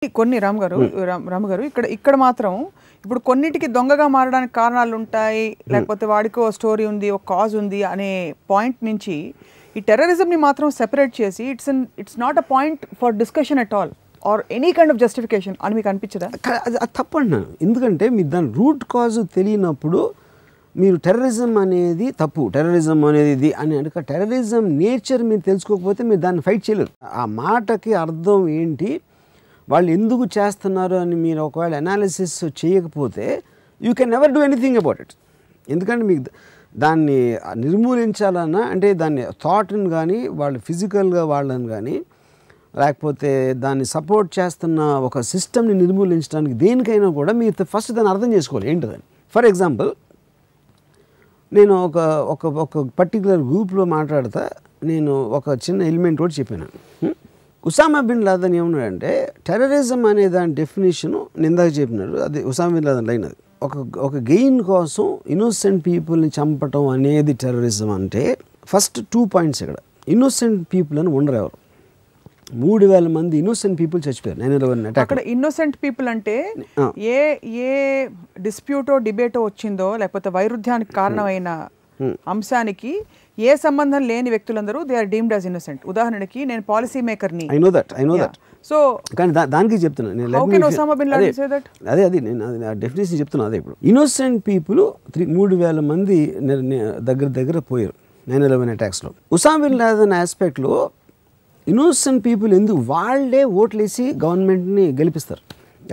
కొన్ని రామ్ గారు ఇక్కడ మాత్రం ఇప్పుడు కొన్నిటికి దొంగగా మారడానికి కారణాలు ఉంటాయి, లేకపోతే వాడికి ఓ స్టోరీ ఉంది, ఒక కాజ్ ఉంది అనే పాయింట్ నుంచి ఈ టెర్రరిజం ని మాత్రం సెపరేట్ చేసి it's not a point for discussion at all or any kind of justification అని మీకు అనిపించదా? అది తప్పంటున్నాను. ఎందుకంటే మీరు దాని రూట్ కాజ్ తెలియనప్పుడు మీరు టెర్రరిజం అనేది తప్పు, టెర్రరిజం అనేది ఇది అని అంటే టెర్రరిజం నేచర్ మీరు తెలుసుకోకపోతే మీరు దాన్ని ఫైట్ చేయలేరు. ఆ మాటకి అర్థం ఏంటి, వాళ్ళు ఎందుకు చేస్తున్నారు అని మీరు ఒకవేళ అనాలిసిస్ చేయకపోతే you can never do anything about it. ఎందుకంటే మీకు దాన్ని నిర్మూలించాలన్నా అంటే దాన్ని థాట్ని కానీ వాళ్ళు ఫిజికల్గా వాళ్ళని కానీ లేకపోతే దాన్ని సపోర్ట్ చేస్తున్న ఒక సిస్టమ్ని నిర్మూలించడానికి దేనికైనా కూడా మీరు ఫస్ట్ దాన్ని అర్థం చేసుకోవాలి ఏంటిదని. ఫర్ ఎగ్జాంపుల్ నేను ఒక పర్టికులర్ గ్రూప్లో మాట్లాడతా, నేను ఒక చిన్న ఎలిమెంట్ కూడా చెప్పాను. ఉసామా బిన్ లాదెన్ ఏమన్నాడంటే టెర్రరిజం అనే దాని డెఫినేషను నిందాక చెప్పినాడు, అది ఉసామా బిన్ లాదెన్ లైన్. అది ఒక గెయిన్ కోసం ఇన్నోసెంట్ పీపుల్ని చంపటం అనేది టెర్రరిజం అంటే ఫస్ట్ 2 పాయింట్స్. ఇక్కడ ఇన్నోసెంట్ పీపుల్ అని ఉండరు ఎవరు. 3000 మంది ఇన్నోసెంట్ పీపుల్ చచ్చిపోయారు 9/11 అటాక్. అక్కడ ఇన్నోసెంట్ పీపుల్ అంటే ఏ డిస్ప్యూటో డిబేటో వచ్చిందో లేకపోతే వైరుధ్యానికి కారణమైన అంశానికి ఏ సంబంధం లేని వ్యక్తులందరూ they are deemed as innocent. ఉదాహరణకి నేను పాలసీ మేకర్ని, ఐ నో దట్. సో కానీ దానికి చెప్తున్నాను అదే నేను డెఫినేషన్ చెప్తున్నా. అదే ఇప్పుడు ఇన్నోసెంట్ పీపుల్ 3000 మంది దగ్గర పోయారు 9/11 అటాక్స్లో. ఉసామా బిన్ లాదెన్ ఆస్పెక్ట్లో ఇన్నోసెంట్ పీపుల్ ఎందుకు వాళ్ళే ఓట్లేసి గవర్నమెంట్ని గెలిపిస్తారు.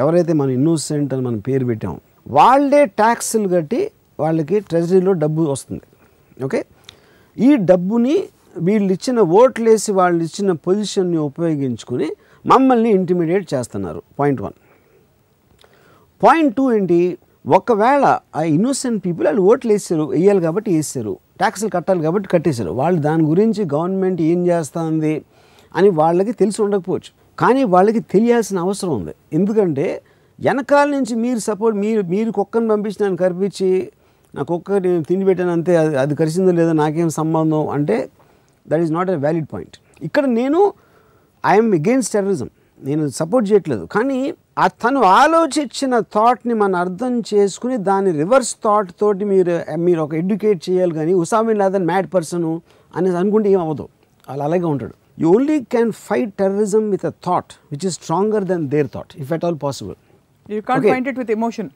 ఎవరైతే మనం ఇన్నోసెంట్ అని మనం పేరు పెట్టాము వాళ్ళే ట్యాక్స్లు కట్టి వాళ్ళకి ట్రెజరీలో డబ్బు వస్తుంది. ఓకే, ఈ డబ్బుని వీళ్ళు ఇచ్చిన ఓట్లేసి వాళ్ళు ఇచ్చిన పొజిషన్ని ఉపయోగించుకుని మమ్మల్ని ఇంటిమిడియేట్ చేస్తున్నారు. పాయింట్ 1. పాయింట్ 2 ఏంటి, ఒకవేళ ఆ ఇన్నోసెంట్ పీపుల్ వాళ్ళు ఓట్లు వేయాలి కాబట్టి వేసారు, ట్యాక్స్లు కట్టాలి కాబట్టి కట్టేశారు, వాళ్ళు దాని గురించి గవర్నమెంట్ ఏం చేస్తుంది అని వాళ్ళకి తెలిసి ఉండకపోవచ్చు, కానీ వాళ్ళకి తెలియాల్సిన అవసరం ఉంది. ఎందుకంటే వెనకాల నుంచి మీరు సపోర్ట్ మీరు కుక్కను పంపించి నన్ను కరిపించి నా కుక్క నేను తిండి పెట్టాను అంతే, అది కరిసిందో లేదో నాకేం సంబంధం అంటే that is not a valid point. ఇక్కడ నేను ఐఎమ్ అగెయిన్స్ట్ టెర్రరిజం, నేను సపోర్ట్ చేయట్లేదు, కానీ తను ఆలోచించిన థాట్ని మనం అర్థం చేసుకుని దాని రివర్స్ థాట్ తోటి మీరు ఒక ఎడ్యుకేట్ చేయాలి. కానీ Osama bin Laden mad person అనేది అనుకుంటే ఏం అవ్వదు, వాళ్ళు అలాగే ఉంటాడు. You only can fight terrorism with a thought which is stronger than their thought, if at all possible. You can't fight it with emotion.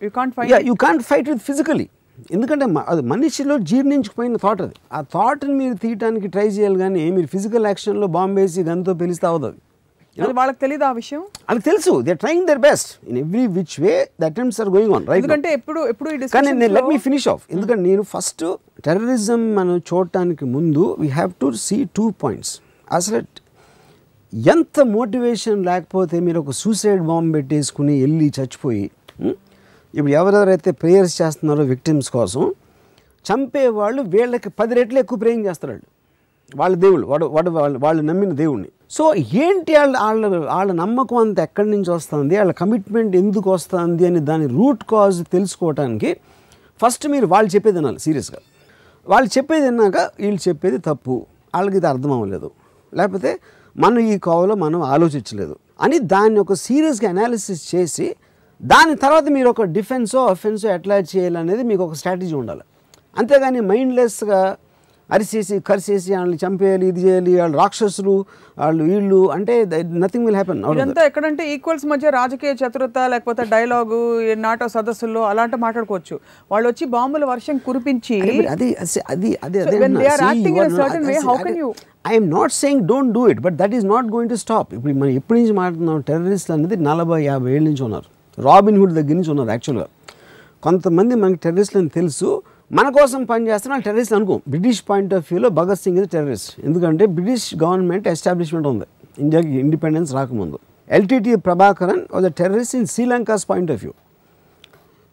You can't fight it. You can't fight it physically. ఎందుకంటే అది మనిషిలో జీర్ణించుకుపోయిన thought. అది ఆ థాట్ని మీరు తీయటానికి try చేయాలి, కానీ మీరు ఫిజికల్ యాక్షన్లో బాంబు వేసి గన్తో పిలిస్తే అవుతుంది. వాళ్ళకి తెలియదు ఆ విషయం, అది తెలుసు. They are trying their best in every which way the attempts are going on right. ఎందుకంటే ఎప్పుడు కానీ లెట్ మీ ఫినిష్ ఆఫ్. ఎందుకంటే నేను ఫస్ట్ టెర్రరిజం మనం చూడటానికి ముందు we have to see 2 points. అసలు ఎంత మోటివేషన్ లేకపోతే మీరు ఒక సూసైడ్ బాంబ్ పెట్టేసుకుని వెళ్ళి చచ్చిపోయి, ఇప్పుడు ఎవరెవరైతే ప్రేయర్స్ చేస్తున్నారో విక్టిమ్స్ కోసం, చంపేవాళ్ళు వీళ్ళకి 10 రెట్లు ఎక్కువ ప్రేయింగ్ చేస్తారు వాళ్ళ దేవుళ్ళు, వాళ్ళు నమ్మిన దేవుణ్ణి. సో ఏంటి వాళ్ళ నమ్మకం అంతా ఎక్కడి నుంచి వస్తుంది, వాళ్ళ కమిట్మెంట్ ఎందుకు వస్తుంది అని దాని రూట్ కాజ్ తెలుసుకోవటానికి ఫస్ట్ మీరు వాళ్ళు చెప్పేది వినాలి సీరియస్గా. వాళ్ళు చెప్పేది విన్నాక వీళ్ళు చెప్పేది తప్పు, వాళ్ళకి ఇది అర్థం అవ్వలేదు, లేకపోతే మనం ఈ కోవలో మనం ఆలోచించలేదు అని దాన్ని ఒక సీరియస్గా అనాలిసిస్ చేసి దాని తర్వాత మీరు ఒక డిఫెన్సో అఫెన్సో ఎట్లా చేయాలనేది మీకు ఒక స్ట్రాటజీ ఉండాలి. అంతేగాని మైండ్లెస్గా అరిసేసి కరిసేసి వాళ్ళని చంపేయాలి, ఇది చేయాలి, వాళ్ళు రాక్షసులు, వీళ్ళు అంటే నథింగ్ విల్ హ్యాపెన్. ఇదంతా ఎక్కడంటే ఈక్వల్స్ మధ్య రాజకీయ చతురత లేకపోతే డైలాగు నాటో సదస్సుల్లో అలాంటి మాట్లాడుకోవచ్చు. వాళ్ళు వచ్చి బాంబుల వర్షం కురిపించి I'm not saying don't do it, but that is not going to stop. ఇప్పుడు మనం ఎప్పటి నుంచి మాట్లాడుతున్నాం, టెర్రరిస్టులు అనేది 40-50 ఏళ్ళ నుంచి ఉన్నారు, రాబిన్ హుడ్ దగ్గర నుంచి ఉన్నారు. యాక్చువల్గా కొంతమంది మనకి టెర్రరిస్టులు అని తెలుసు, మన కోసం పనిచేస్తున్న వాళ్ళు టెర్రరిస్ట్ అనుకో. బ్రిటిష్ పాయింట్ ఆఫ్ వ్యూలో భగత్ సింగ్ ఇది టెర్రరిస్ట్, ఎందుకంటే బ్రిటిష్ గవర్నమెంట్ ఎస్టాబ్లిష్మెంట్ ఉంది ఇండియాకి ఇండిపెండెన్స్ రాకముందు. LTT Prabhakaran was a terrorist in Sri Lanka's point of view.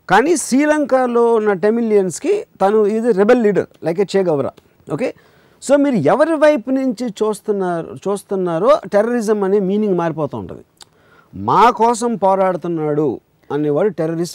కానీ శ్రీలంకలో ఉన్న టెమిలియన్స్కి తను ఇది రెబెల్ లీడర్ లైక్ ఏ చే గవరా. ఓకే, సో మీరు ఎవరి వైపు నుంచి చూస్తున్నారో టెర్రరిజం అనే మీనింగ్ మారిపోతూ ఉంటుంది. మా కోసం పోరాడుతున్నాడు అనేవాడు టెర్రరిస్ట్.